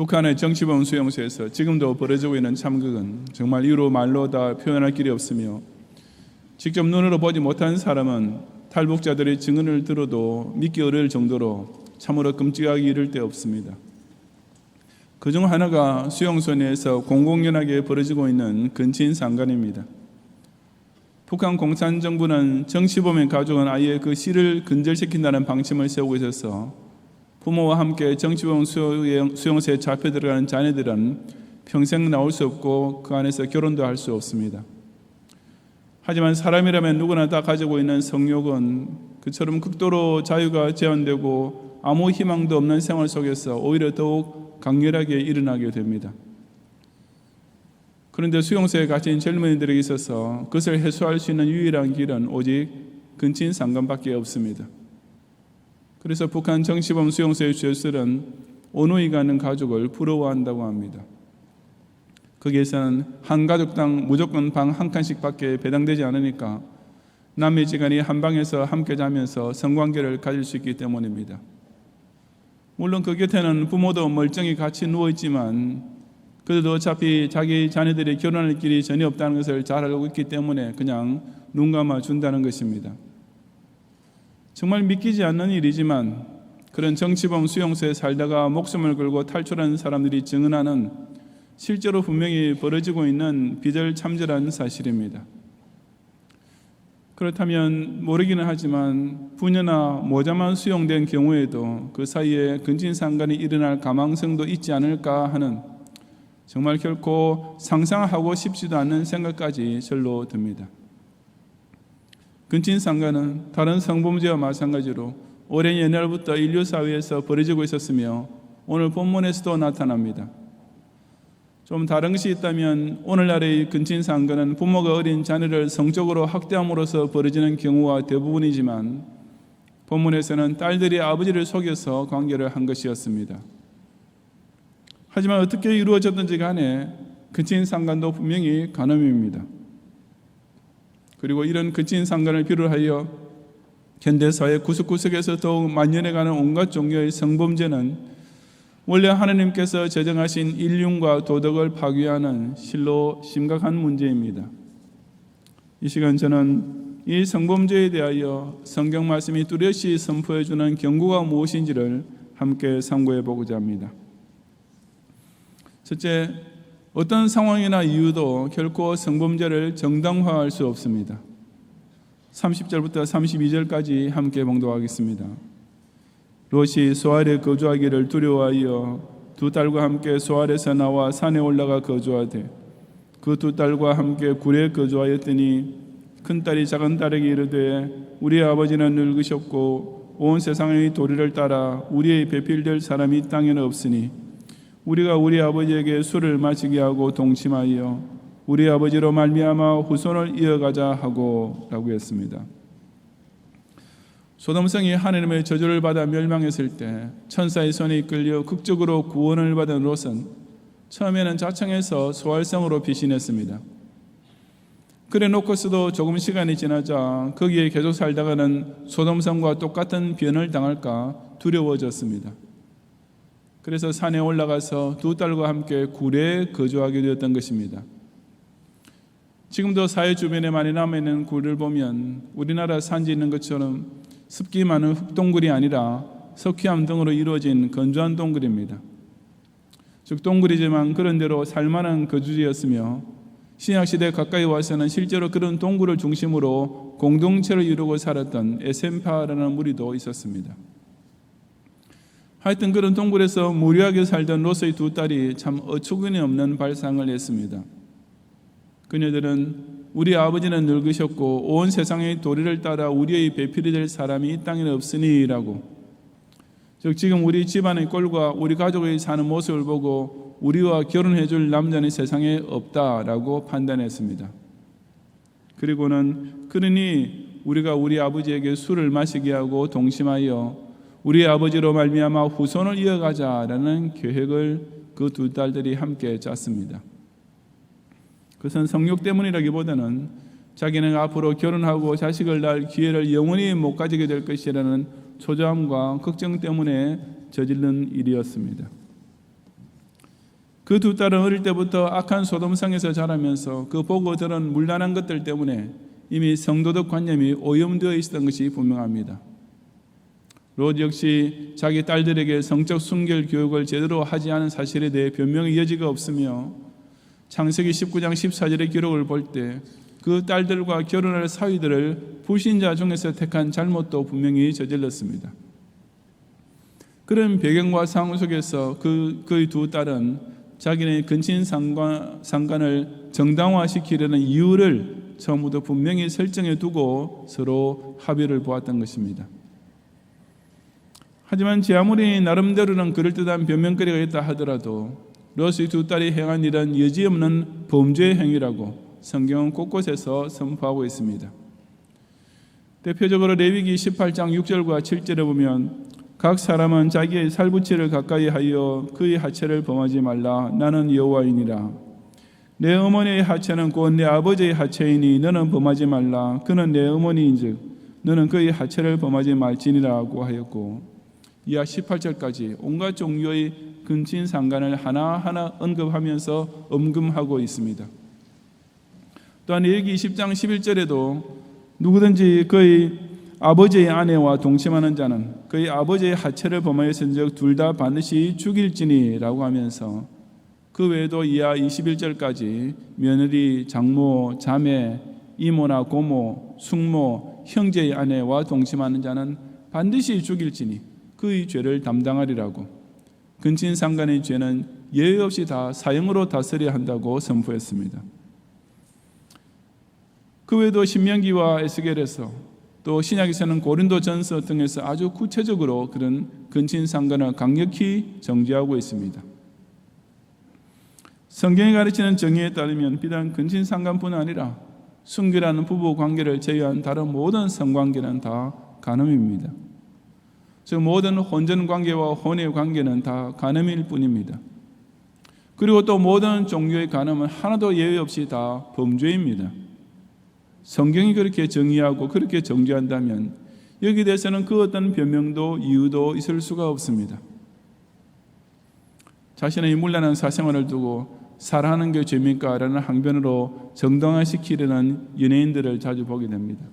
북한의 정치범 수용소에서 지금도 벌어지고 있는 참극은 정말 이루 말로 다 표현할 길이 없으며 직접 눈으로 보지 못한 사람은 탈북자들의 증언을 들어도 믿기 어려울 정도로 참으로 끔찍하기 이를 데 없습니다. 그중 하나가 수용소 내에서 공공연하게 벌어지고 있는 근친상간입니다. 북한 공산정부는 정치범의 가족은 아예 그 씨를 근절시킨다는 방침을 세우고 있어서 부모와 함께 정치범 수용소에 잡혀 들어가는 자녀들은 평생 나올 수 없고 그 안에서 결혼도 할 수 없습니다. 하지만 사람이라면 누구나 다 가지고 있는 성욕은 그처럼 극도로 자유가 제한되고 아무 희망도 없는 생활 속에서 오히려 더욱 강렬하게 일어나게 됩니다. 그런데 수용소에 갇힌 젊은이들에게 있어서 그것을 해소할 수 있는 유일한 길은 오직 근친상간밖에 없습니다. 그래서 북한 정치범 수용소의 죄수들은 오누이 가는 가족을 부러워한다고 합니다. 거기에서는 한 가족당 무조건 방 한 칸씩밖에 배당되지 않으니까 남매지간이 한 방에서 함께 자면서 성관계를 가질 수 있기 때문입니다. 물론 그 곁에는 부모도 멀쩡히 같이 누워있지만 그래도 어차피 자기 자녀들이 결혼할 길이 전혀 없다는 것을 잘 알고 있기 때문에 그냥 눈 감아 준다는 것입니다. 정말 믿기지 않는 일이지만 그런 정치범 수용소에 살다가 목숨을 걸고 탈출한 사람들이 증언하는 실제로 분명히 벌어지고 있는 비절참절한 사실입니다. 그렇다면 모르기는 하지만 부녀나 모자만 수용된 경우에도 그 사이에 근친상간이 일어날 가망성도 있지 않을까 하는 정말 결코 상상하고 싶지도 않은 생각까지 절로 듭니다. 근친상간은 다른 성범죄와 마찬가지로 오랜 옛날부터 인류 사회에서 벌어지고 있었으며 오늘 본문에서도 나타납니다. 좀 다른 것이 있다면 오늘날의 근친상간은 부모가 어린 자녀를 성적으로 학대함으로써 벌어지는 경우가 대부분이지만 본문에서는 딸들이 아버지를 속여서 관계를 한 것이었습니다. 하지만 어떻게 이루어졌든지 간에 근친상간도 분명히 간음입니다. 그리고 이런 근친상간을 비롯하여 현대사회 구석구석에서 더욱 만연해가는 온갖 종류의 성범죄는 원래 하나님께서 제정하신 인륜과 도덕을 파괴하는 실로 심각한 문제입니다. 이 시간 저는 이 성범죄에 대하여 성경 말씀이 뚜렷이 선포해주는 경고가 무엇인지를 함께 상고해 보고자 합니다. 첫째, 어떤 상황이나 이유도 결코 성범죄를 정당화할 수 없습니다. 30절부터 32절까지 함께 봉독하겠습니다. 롯이 소알에 거주하기를 두려워하여 두 딸과 함께 소알에서 나와 산에 올라가 거주하되 그 두 딸과 함께 굴에 거주하였더니 큰딸이 작은딸에게 이르되 우리 아버지는 늙으셨고 온 세상의 도리를 따라 우리의 배필될 사람이 이 땅에는 없으니 우리가 우리 아버지에게 술을 마시게 하고 동침하여 우리 아버지로 말미암아 후손을 이어가자 하고 라고 했습니다. 소돔성이 하나님의 저주를 받아 멸망했을 때 천사의 손에 이끌려 극적으로 구원을 받은 롯은 처음에는 자청해서 소알성으로 피신했습니다. 그래 놓고서도 조금 시간이 지나자 거기에 계속 살다가는 소돔성과 똑같은 변을 당할까 두려워졌습니다. 그래서 산에 올라가서 두 딸과 함께 굴에 거주하게 되었던 것입니다. 지금도 사회 주변에 많이 남아있는 굴을 보면 우리나라 산지 있는 것처럼 습기 많은 흙동굴이 아니라 석회암 등으로 이루어진 건조한 동굴입니다. 즉 동굴이지만 그런대로 살만한 거주지였으며 신약시대 가까이 와서는 실제로 그런 동굴을 중심으로 공동체를 이루고 살았던 에센파라는 무리도 있었습니다. 하여튼 그런 동굴에서 무료하게 살던 롯의 두 딸이 참 어처구니 없는 발상을 했습니다. 그녀들은 우리 아버지는 늙으셨고 온 세상의 도리를 따라 우리의 배필이 될 사람이 이 땅에는 없으니 라고, 즉 지금 우리 집안의 꼴과 우리 가족의 사는 모습을 보고 우리와 결혼해 줄 남자는 세상에 없다라고 판단했습니다. 그리고는 그러니 우리가 우리 아버지에게 술을 마시게 하고 동심하여 우리 아버지로 말미암아 후손을 이어가자라는 계획을 그 두 딸들이 함께 짰습니다. 그것은 성욕 때문이라기보다는 자기는 앞으로 결혼하고 자식을 낳을 기회를 영원히 못 가지게 될 것이라는 초조함과 걱정 때문에 저지른 일이었습니다. 그 두 딸은 어릴 때부터 악한 소돔성에서 자라면서 그 보고 들은 문란한 것들 때문에 이미 성도덕 관념이 오염되어 있었던 것이 분명합니다. 롯 역시 자기 딸들에게 성적 순결 교육을 제대로 하지 않은 사실에 대해 변명의 여지가 없으며 창세기 19장 14절의 기록을 볼 때 그 딸들과 결혼할 사위들을 불신자 중에서 택한 잘못도 분명히 저질렀습니다. 그런 배경과 상황 속에서 그의 두 딸은 자기네 근친 상간을 정당화시키려는 이유를 처음부터 분명히 설정해 두고 서로 합의를 보았던 것입니다. 하지만 제 아무리 나름대로는 그럴듯한 변명거리가 있다 하더라도 롯의 두 딸이 행한 일은 여지없는 범죄의 행위라고 성경은 곳곳에서 선포하고 있습니다. 대표적으로 레위기 18장 6절과 7절에 보면 각 사람은 자기의 살부치를 가까이 하여 그의 하체를 범하지 말라. 나는 여호와이니라. 내 어머니의 하체는 곧 내 아버지의 하체이니 너는 범하지 말라. 그는 내 어머니인즉 너는 그의 하체를 범하지 말지니라고 하였고, 이하 18절까지 온갖 종류의 근친상간을 하나하나 언급하면서 엄금하고 있습니다. 또한 레위기 20장 11절에도 누구든지 그의 아버지의 아내와 동침하는 자는 그의 아버지의 하체를 범하였은즉 둘 다 반드시 죽일지니 라고 하면서 그 외에도 이하 21절까지 며느리, 장모, 자매, 이모나 고모, 숙모, 형제의 아내와 동침하는 자는 반드시 죽일지니 그의 죄를 담당하리라고, 근친상간의 죄는 예외 없이 다 사형으로 다스려야 한다고 선포했습니다. 그 외에도 신명기와 에스겔에서 또 신약에서는 고린도전서 등에서 아주 구체적으로 그런 근친상간을 강력히 정죄하고 있습니다. 성경이 가르치는 정의에 따르면 비단 근친상간뿐 아니라 순결한 부부 관계를 제외한 다른 모든 성관계는 다 간음입니다. 즉 모든 혼전 관계와 혼외 관계는 다 간음일 뿐입니다. 그리고 또 모든 종류의 간음은 하나도 예외 없이 다 범죄입니다. 성경이 그렇게 정의하고 그렇게 정죄한다면 여기에 대해서는 그 어떤 변명도 이유도 있을 수가 없습니다. 자신의 문란한 사생활을 두고 사랑하는 게 죄입니까? 라는 항변으로 정당화시키려는 연예인들을 자주 보게 됩니다.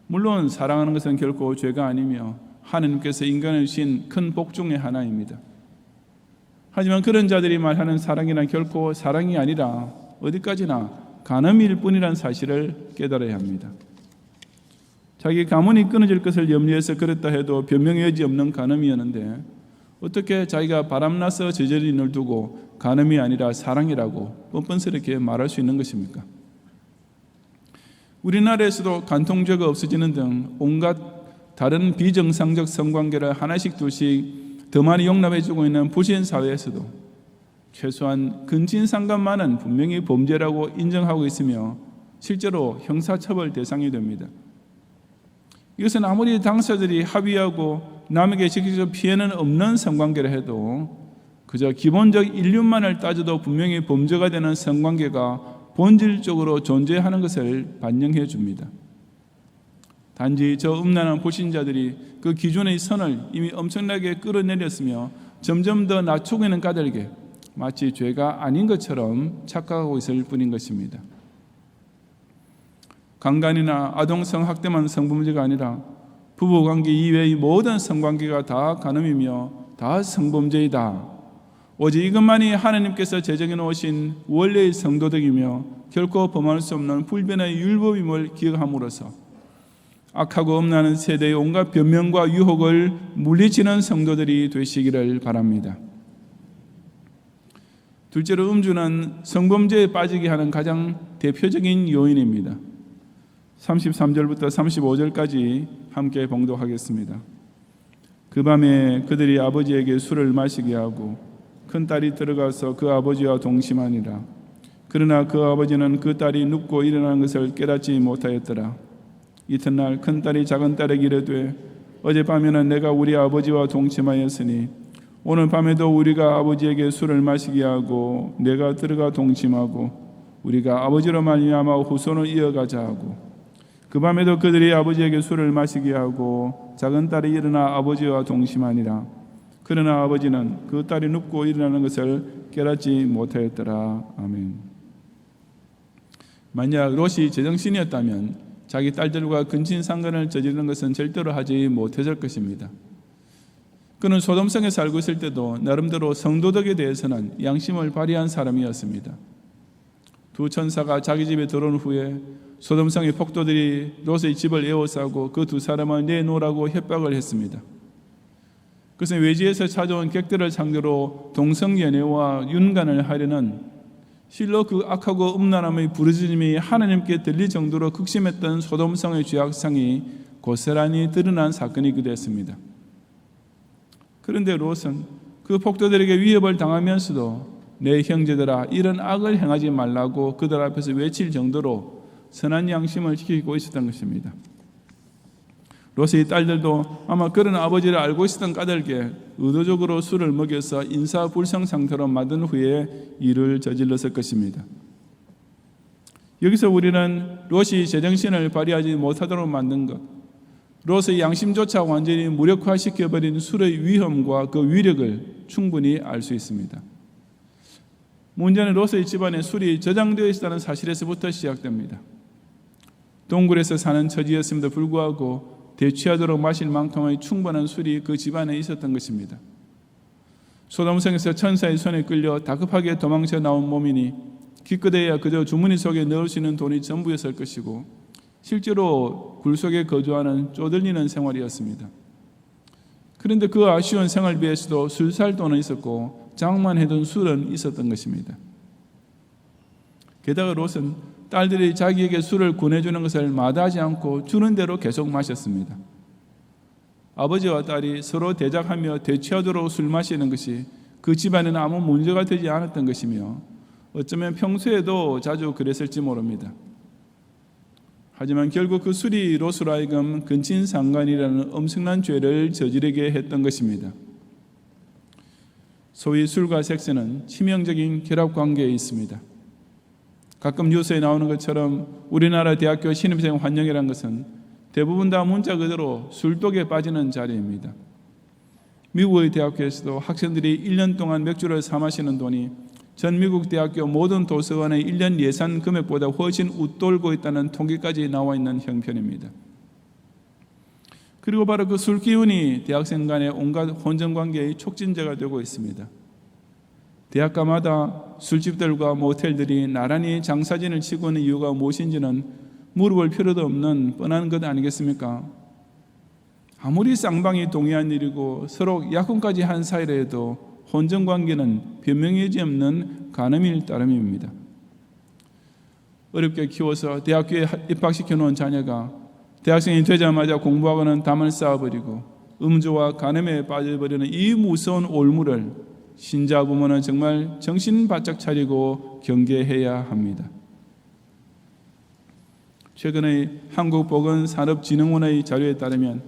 물론 사랑하는 것은 결코 죄가 아니며 하나님께서 인간을 주신 큰 복 중의 하나입니다. 하지만 그런 자들이 말하는 사랑이란 결코 사랑이 아니라 어디까지나 간음일 뿐이라는 사실을 깨달아야 합니다. 자기 가문이 끊어질 것을 염려해서 그랬다 해도 변명의 여지 없는 간음이었는데 어떻게 자기가 바람나서 저지른 일을 두고 간음이 아니라 사랑이라고 뻔뻔스럽게 말할 수 있는 것입니까? 우리나라에서도 간통죄가 없어지는 등 온갖 다른 비정상적 성관계를 하나씩 둘씩 더 많이 용납해주고 있는 부신 사회에서도 최소한 근친상간만은 분명히 범죄라고 인정하고 있으며 실제로 형사처벌 대상이 됩니다. 이것은 아무리 당사자들이 합의하고 남에게 직접 피해는 없는 성관계를 해도 그저 기본적 인륜만을 따져도 분명히 범죄가 되는 성관계가 본질적으로 존재하는 것을 반영해 줍니다. 단지 저 음란한 불신자들이 그 기준의 선을 이미 엄청나게 끌어내렸으며 점점 더 낮추고 있는 까닭에 마치 죄가 아닌 것처럼 착각하고 있을 뿐인 것입니다. 강간이나 아동 성학대만 성범죄가 아니라 부부관계 이외의 모든 성관계가 다 간음이며 다 성범죄이다. 오직 이것만이 하나님께서 제정해 놓으신 원래의 성도덕이며 결코 범할 수 없는 불변의 율법임을 기억함으로써 악하고 음란한 세대의 온갖 변명과 유혹을 물리치는 성도들이 되시기를 바랍니다. 둘째로 음주는 성범죄에 빠지게 하는 가장 대표적인 요인입니다. 33절부터 35절까지 함께 봉독하겠습니다. 그 밤에 그들이 아버지에게 술을 마시게 하고 큰딸이 들어가서 그 아버지와 동침하니라. 그러나 그 아버지는 그 딸이 눕고 일어나는 것을 깨닫지 못하였더라. 이튿날 큰딸이 작은딸에게 이르되 어젯밤에는 내가 우리 아버지와 동침하였으니 오늘 밤에도 우리가 아버지에게 술을 마시게 하고 내가 들어가 동침하고 우리가 아버지로 말미암아 후손을 이어가자 하고 그 밤에도 그들이 아버지에게 술을 마시게 하고 작은 딸이 일어나 아버지와 동침하니라. 그러나 아버지는 그 딸이 눕고 일어나는 것을 깨닫지 못하였더라. 아멘. 만약 롯이 제정신이었다면 자기 딸들과 근친상간을 저지르는 것은 절대로 하지 못했을 것입니다. 그는 소돔성에 살고 있을 때도 나름대로 성도덕에 대해서는 양심을 발휘한 사람이었습니다. 두 천사가 자기 집에 들어온 후에 소돔성의 폭도들이 롯의 집을 에워싸고 그 두 사람을 내놓으라고 협박을 했습니다. 그것은 외지에서 찾아온 객들을 상대로 동성연애와 윤간을 하려는 실로 그 악하고 음란함의 부르짖음이 하나님께 들릴 정도로 극심했던 소돔성의 죄악상이 고스란히 드러난 사건이기도 했습니다. 그런데 롯은 그 폭도들에게 위협을 당하면서도 내 형제들아 이런 악을 행하지 말라고 그들 앞에서 외칠 정도로 선한 양심을 지키고 있었던 것입니다. 롯의 딸들도 아마 그런 아버지를 알고 있었던 까닭에 의도적으로 술을 먹여서 인사불성 상태로 만든 후에 일을 저질렀을 것입니다. 여기서 우리는 롯이 제정신을 발휘하지 못하도록 만든 것, 롯의 양심조차 완전히 무력화시켜버린 술의 위험과 그 위력을 충분히 알 수 있습니다. 문제는 롯의 집안에 술이 저장되어 있다는 사실에서부터 시작됩니다. 동굴에서 사는 처지였음에도 불구하고 대취하도록 마실 만큼의 충분한 술이 그 집안에 있었던 것입니다. 소돔성에서 천사의 손에 끌려 다급하게 도망쳐 나온 몸이니 기껏해야 그저 주머니 속에 넣을 수 있는 돈이 전부였을 것이고 실제로 굴 속에 거주하는 쪼들리는 생활이었습니다. 그런데 그 아쉬운 생활비에서도 술 살 돈은 있었고 장만해둔 술은 있었던 것입니다. 게다가 롯은 딸들이 자기에게 술을 권해주는 것을 마다하지 않고 주는 대로 계속 마셨습니다. 아버지와 딸이 서로 대작하며 대취하도록 술 마시는 것이 그 집안에는 아무 문제가 되지 않았던 것이며 어쩌면 평소에도 자주 그랬을지 모릅니다. 하지만 결국 그 술이 롯으로 하여금 근친상간이라는 엄청난 죄를 저지르게 했던 것입니다. 소위 술과 섹스는 치명적인 결합관계에 있습니다. 가끔 뉴스에 나오는 것처럼 우리나라 대학교 신입생 환영이라는 것은 대부분 다 문자 그대로 술독에 빠지는 자리입니다. 미국의 대학교에서도 학생들이 1년 동안 맥주를 사 마시는 돈이 전 미국 대학교 모든 도서관의 1년 예산 금액보다 훨씬 웃돌고 있다는 통계까지 나와 있는 형편입니다. 그리고 바로 그 술 기운이 대학생 간의 온갖 혼전관계의 촉진제가 되고 있습니다. 대학가마다 술집들과 모텔들이 나란히 장사진을 치고 있는 이유가 무엇인지는 물어볼 필요도 없는 뻔한 것 아니겠습니까? 아무리 쌍방이 동의한 일이고 서로 약혼까지 한 사이라 해도 혼전관계는 변명이지 없는 간음일 따름입니다. 어렵게 키워서 대학교에 입학시켜 놓은 자녀가 대학생이 되자마자 공부하고는 담을 쌓아버리고 음주와 간음에 빠져버리는 이 무서운 올무를 신자 부모는 정말 정신 바짝 차리고 경계해야 합니다. 최근의 한국보건산업진흥원의 자료에 따르면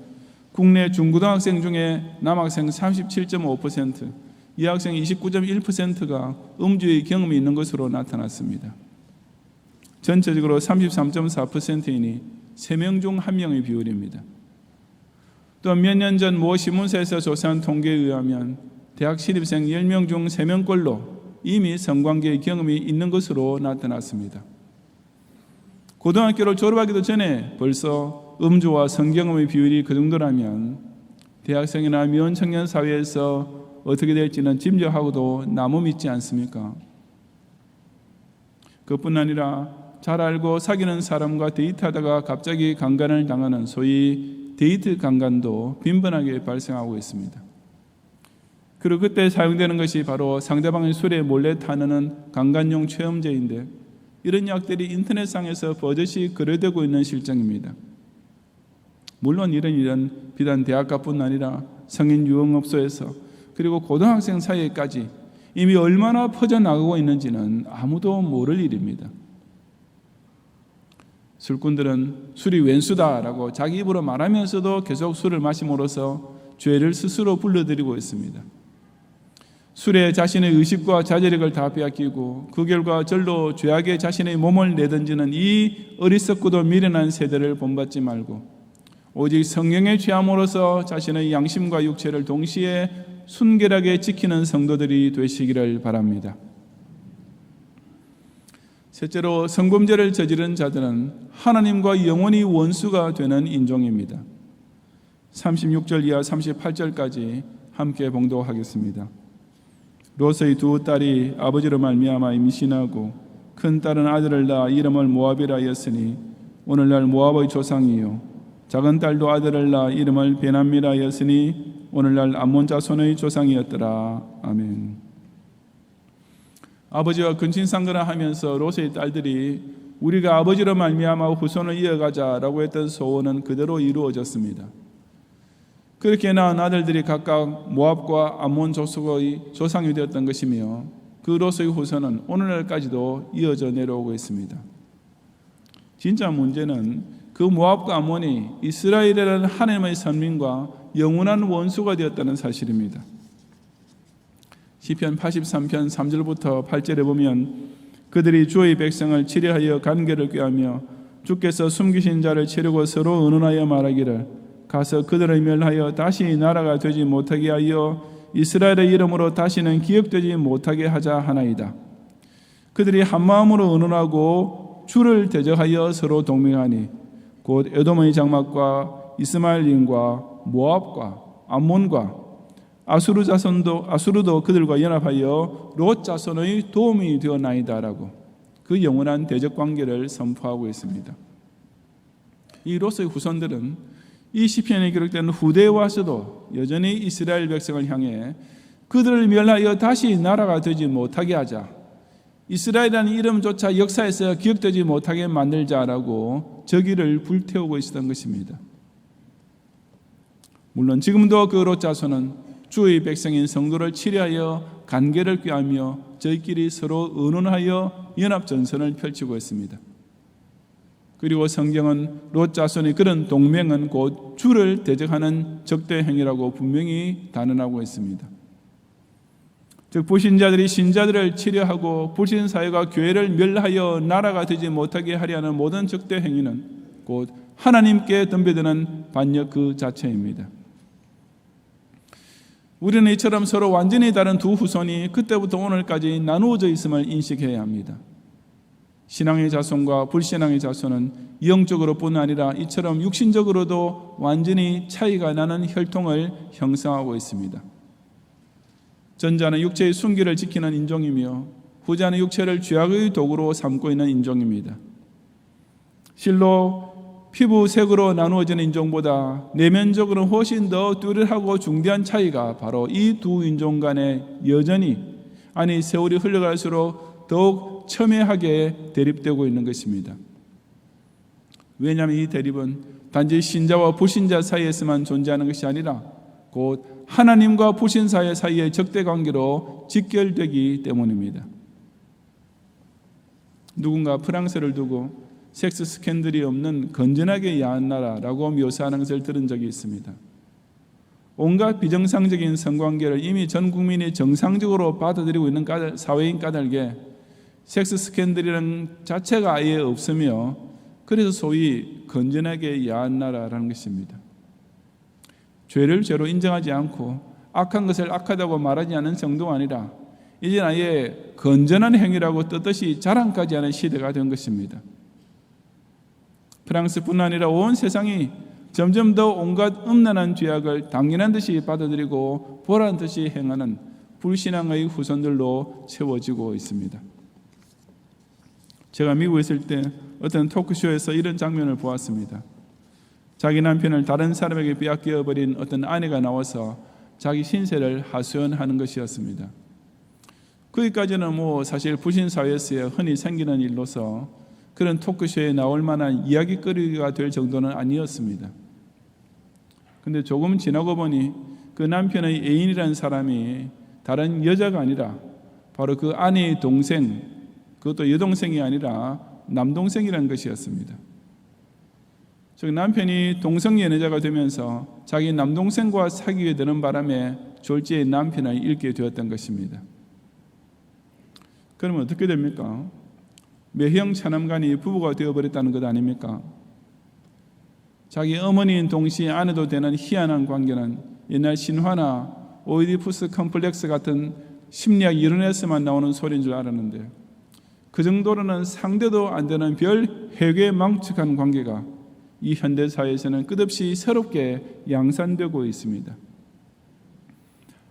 국내 중고등학생 중에 남학생 37.5%, 여학생 29.1%가 음주의 경험이 있는 것으로 나타났습니다. 전체적으로 33.4%이니 3명 중 1명의 비율입니다. 또 몇 년 전 모 신문사에서 조사한 통계에 의하면 대학 신입생 10명 중 3명꼴로 이미 성관계의 경험이 있는 것으로 나타났습니다. 고등학교를 졸업하기도 전에 벌써 음주와 성경험의 비율이 그 정도라면 대학생이나 미혼청년 사회에서 어떻게 될지는 짐작하고도 나무 믿지 않습니까? 그뿐 아니라 잘 알고 사귀는 사람과 데이트하다가 갑자기 강간을 당하는 소위 데이트 강간도 빈번하게 발생하고 있습니다. 그리고 그때 사용되는 것이 바로 상대방의 술에 몰래 타는 강간용 최음제인데 이런 약들이 인터넷상에서 버젓이 거래되고 있는 실정입니다. 물론 이런 일은 비단 대학가뿐 아니라 성인 유흥업소에서 그리고 고등학생 사이에까지 이미 얼마나 퍼져나가고 있는지는 아무도 모를 일입니다. 술꾼들은 술이 왼수다라고 자기 입으로 말하면서도 계속 술을 마심으로써 죄를 스스로 불러들이고 있습니다. 술에 자신의 의식과 자제력을 다 빼앗기고 그 결과 절로 죄악에 자신의 몸을 내던지는 이 어리석고도 미련한 세대를 본받지 말고 오직 성령의 취함으로써 자신의 양심과 육체를 동시에 순결하게 지키는 성도들이 되시기를 바랍니다. 셋째로, 성범죄를 저지른 자들은 하나님과 영원히 원수가 되는 인종입니다. 36절 이하 38절까지 함께 봉독하겠습니다. 롯의 두 딸이 아버지로 말미암아 임신하고 큰 딸은 아들을 낳아 이름을 모압이라 하였으니 오늘날 모압의 조상이요, 작은 딸도 아들을 낳아 이름을 베남미라 하였으니 오늘날 암몬 자손의 조상이었더라. 아멘. 아버지와 근친상간을 하면서 롯의 딸들이 우리가 아버지로 말미암아 후손을 이어가자라고 했던 소원은 그대로 이루어졌습니다. 그렇게 낳은 아들들이 각각 모압과 암몬 족속의 조상이 되었던 것이며 그 롯의 후손은 오늘날까지도 이어져 내려오고 있습니다. 진짜 문제는 그 모압과 암몬이 이스라엘이라는 하나님의 선민과 영원한 원수가 되었다는 사실입니다. 시편 83편 3절부터 8절에 보면 그들이 주의 백성을 치려하여 간계를 꾀하며 주께서 숨기신 자를 치려고 서로 의논하여 말하기를 가서 그들을 멸하여 다시 나라가 되지 못하게 하여 이스라엘의 이름으로 다시는 기억되지 못하게 하자 하나이다. 그들이 한마음으로 의논하고 주를 대적하여 서로 동맹하니 곧 에돔의 장막과 이스마엘림과 모압과 암몬과 아수르도 그들과 연합하여 롯 자손의 도움이 되었나이다라고 그 영원한 대적 관계를 선포하고 있습니다. 이 롯의 후손들은 이 시편에 기록된 후대에 와서도 여전히 이스라엘 백성을 향해 그들을 멸하여 다시 나라가 되지 못하게 하자, 이스라엘이라는 이름조차 역사에서 기억되지 못하게 만들자라고 저기를 불태우고 있었던 것입니다. 물론 지금도 그 롯 자손은 주의 백성인 성도를 치려하여 간계를 꾀하며 저희끼리 서로 의논하여 연합전선을 펼치고 있습니다. 그리고 성경은 롯 자손의 그런 동맹은 곧 주를 대적하는 적대 행위라고 분명히 단언하고 있습니다. 즉 불신자들이 신자들을 치려하고 불신사회가 교회를 멸하여 나라가 되지 못하게 하려는 모든 적대 행위는 곧 하나님께 덤벼드는 반역 그 자체입니다. 우리는 이처럼 서로 완전히 다른 두 후손이 그때부터 오늘까지 나누어져 있음을 인식해야 합니다. 신앙의 자손과 불신앙의 자손은 영적으로뿐 아니라 이처럼 육신적으로도 완전히 차이가 나는 혈통을 형성하고 있습니다. 전자는 육체의 순기를 지키는 인종이며 후자는 육체를 죄악의 도구로 삼고 있는 인종입니다. 실로 피부색으로 나누어지는 인종보다 내면적으로는 훨씬 더 뚜렷하고 중대한 차이가 바로 이 두 인종 간에 여전히 세월이 흘러갈수록 더욱 첨예하게 대립되고 있는 것입니다. 왜냐하면 이 대립은 단지 신자와 불신자 사이에서만 존재하는 것이 아니라 곧 하나님과 불신자 사이의 적대관계로 직결되기 때문입니다. 누군가 프랑스를 두고 섹스 스캔들이 없는 건전하게 야한 나라라고 묘사하는 것을 들은 적이 있습니다. 온갖 비정상적인 성관계를 이미 전 국민이 정상적으로 받아들이고 있는 사회인 까닭에 섹스 스캔들이라는 자체가 아예 없으며 그래서 소위 건전하게 야한 나라라는 것입니다. 죄를 죄로 인정하지 않고 악한 것을 악하다고 말하지 않는 정도가 아니라 이제 아예 건전한 행위라고 떳떳이 자랑까지 하는 시대가 된 것입니다. 프랑스뿐 아니라 온 세상이 점점 더 온갖 음란한 죄악을 당연한 듯이 받아들이고 보란 듯이 행하는 불신앙의 후손들로 채워지고 있습니다. 제가 미국에 있을 때 어떤 토크쇼에서 이런 장면을 보았습니다. 자기 남편을 다른 사람에게 빼앗겨버린 어떤 아내가 나와서 자기 신세를 하소연하는 것이었습니다. 거기까지는 사실 불신사회에서 흔히 생기는 일로서 그런 토크쇼에 나올 만한 이야기거리가 될 정도는 아니었습니다. 그런데 조금 지나고 보니 그 남편의 애인이라는 사람이 다른 여자가 아니라 바로 그 아내의 동생, 그것도 여동생이 아니라 남동생이라는 것이었습니다. 즉 남편이 동성 연애자가 되면서 자기 남동생과 사귀게 되는 바람에 졸지에 남편을 잃게 되었던 것입니다. 그러면 어떻게 됩니까? 매형 차남간이 부부가 되어버렸다는 것 아닙니까? 자기 어머니인 동시에 아내도 되는 희한한 관계는 옛날 신화나 오이디푸스 컴플렉스 같은 심리학 이론에서만 나오는 소리인 줄 알았는데 그 정도로는 상대도 안 되는 별 회괴망측한 관계가 이 현대사회에서는 끝없이 새롭게 양산되고 있습니다.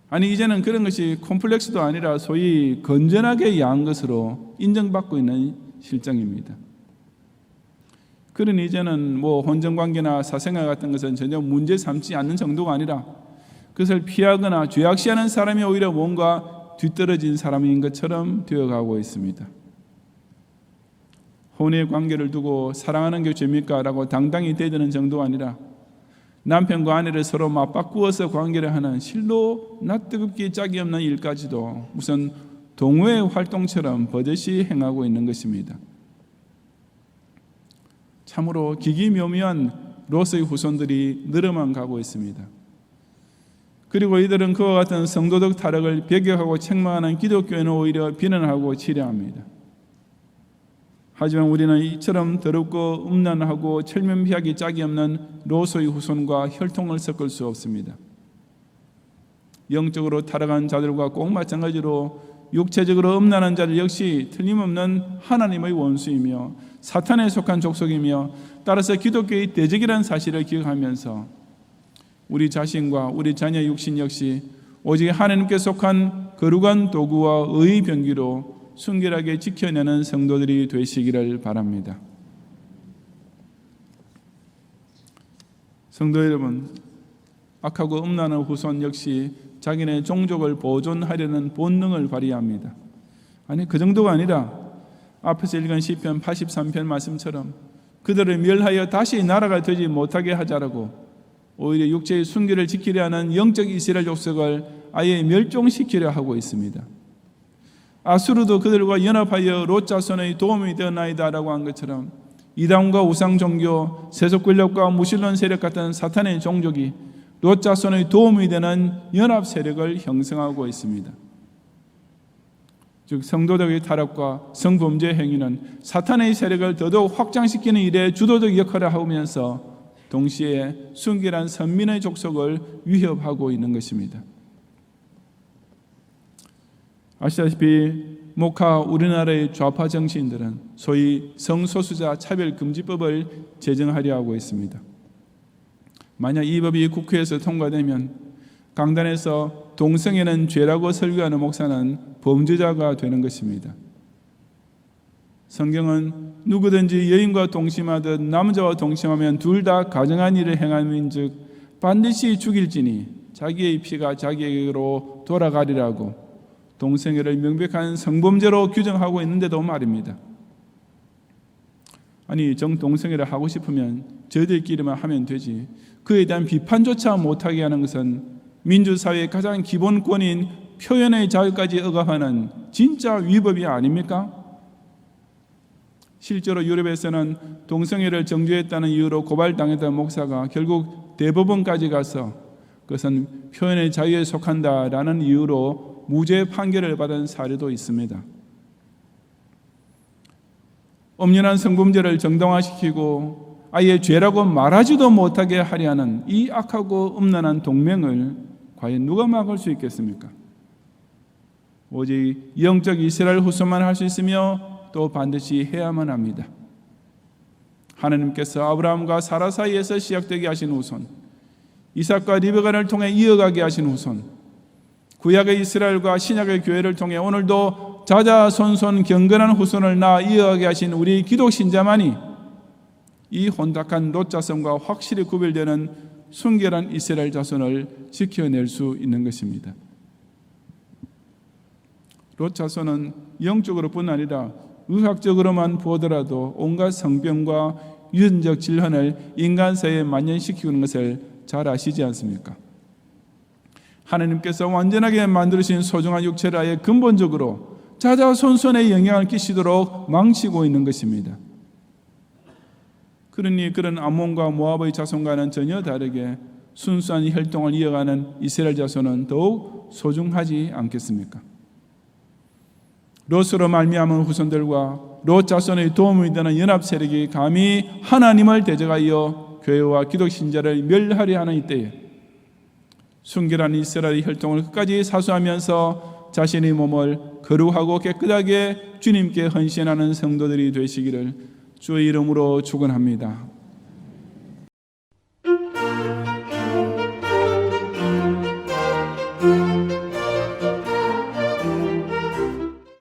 아니 이제는 그런 것이 콤플렉스도 아니라 소위 건전하게 야한 것으로 인정받고 있는 실정입니다. 그러니 이제는 혼전관계나 사생활 같은 것은 전혀 문제 삼지 않는 정도가 아니라 그것을 피하거나 죄악시하는 사람이 오히려 뭔가 뒤떨어진 사람인 것처럼 되어가고 있습니다. 혼의 관계를 두고 사랑하는 게 죄입니까? 라고 당당히 대드는 정도가 아니라 남편과 아내를 서로 맞바꾸어서 관계를 하는 실로 낯뜨겁기 짝이 없는 일까지도 무슨 동호회 활동처럼 버젓이 행하고 있는 것입니다. 참으로 기기묘묘한 롯의 후손들이 늘어만 가고 있습니다. 그리고 이들은 그와 같은 성도적 타락을 배격하고 책망하는 기독교인을 오히려 비난하고 치려합니다. 하지만 우리는 이처럼 더럽고 음란하고 철면피하기 짝이 없는 롯의 후손과 혈통을 섞을 수 없습니다. 영적으로 타락한 자들과 꼭 마찬가지로 육체적으로 음란한 자들 역시 틀림없는 하나님의 원수이며 사탄에 속한 족속이며 따라서 기독교의 대적이라는 사실을 기억하면서 우리 자신과 우리 자녀의 육신 역시 오직 하나님께 속한 거룩한 도구와 의의 병기로 순결하게 지켜내는 성도들이 되시기를 바랍니다. 성도 여러분, 악하고 음란한 후손 역시 자기네 종족을 보존하려는 본능을 발휘합니다. 아니 그 정도가 아니라 앞에서 읽은 시편 83편 말씀처럼 그들을 멸하여 다시 나라가 되지 못하게 하자라고 오히려 육체의 순결을 지키려 하는 영적 이스라엘 족속을 아예 멸종시키려 하고 있습니다. 아수르도 그들과 연합하여 롯 자손의 도움이 되었나이다라고 한 것처럼 이단과 우상 종교, 세속 권력과 무신론 세력 같은 사탄의 종족이 롯 자손의 도움이 되는 연합 세력을 형성하고 있습니다. 즉 성도적의 타락과 성범죄 행위는 사탄의 세력을 더더욱 확장시키는 일에 주도적 역할을 하면서 동시에 순결한 선민의 족속을 위협하고 있는 것입니다. 아시다시피 목화 우리나라의 좌파 정치인들은 소위 성소수자 차별금지법을 제정하려 하고 있습니다. 만약 이 법이 국회에서 통과되면 강단에서 동성애는 죄라고 설교하는 목사는 범죄자가 되는 것입니다. 성경은 누구든지 여인과 동침하듯 남자와 동침하면 둘 다 가정한 일을 행함인즉 반드시 죽일지니 자기의 피가 자기에게로 돌아가리라고 동성애를 명백한 성범죄로 규정하고 있는데도 말입니다. 아니 정동성애를 하고 싶으면 저희들끼리만 하면 되지 그에 대한 비판조차 못하게 하는 것은 민주사회의 가장 기본권인 표현의 자유까지 억압하는 진짜 위법이 아닙니까? 실제로 유럽에서는 동성애를 정죄했다는 이유로 고발당했던 목사가 결국 대법원까지 가서 그것은 표현의 자유에 속한다라는 이유로 무죄 판결을 받은 사례도 있습니다. 엄연한 성범죄를 정당화시키고 아예 죄라고 말하지도 못하게 하려 하는 이 악하고 음란한 동맹을 과연 누가 막을 수 있겠습니까? 오직 영적 이스라엘 후손만 할 수 있으며 또 반드시 해야만 합니다. 하나님께서 아브라함과 사라 사이에서 시작되게 하신 후손, 이삭과 리베가를 통해 이어가게 하신 후손, 구약의 이스라엘과 신약의 교회를 통해 오늘도 자자손손 경건한 후손을 낳아 이어가게 하신 우리 기독 신자만이 이 혼탁한 롯 자손과 확실히 구별되는 순결한 이스라엘 자손을 지켜낼 수 있는 것입니다. 롯 자손은 영적으로뿐 아니라 의학적으로만 보더라도 온갖 성병과 유전적 질환을 인간사회에 만연시키는 것을 잘 아시지 않습니까? 하나님께서 완전하게 만드신 소중한 육체를 아예 근본적으로 자자손손에 영향을 끼치도록 망치고 있는 것입니다. 그러니 그런 암몬과 모압의 자손과는 전혀 다르게 순수한 혈통을 이어가는 이스라엘 자손은 더욱 소중하지 않겠습니까? 롯으로 말미암은 후손들과 롯 자손의 도움이 되는 연합 세력이 감히 하나님을 대적하여 교회와 기독 신자를 멸하려 하는 이때에 순결한 이스라엘의 혈통을 끝까지 사수하면서 자신의 몸을 거룩하고 깨끗하게 주님께 헌신하는 성도들이 되시기를 주의 이름으로 축원합니다.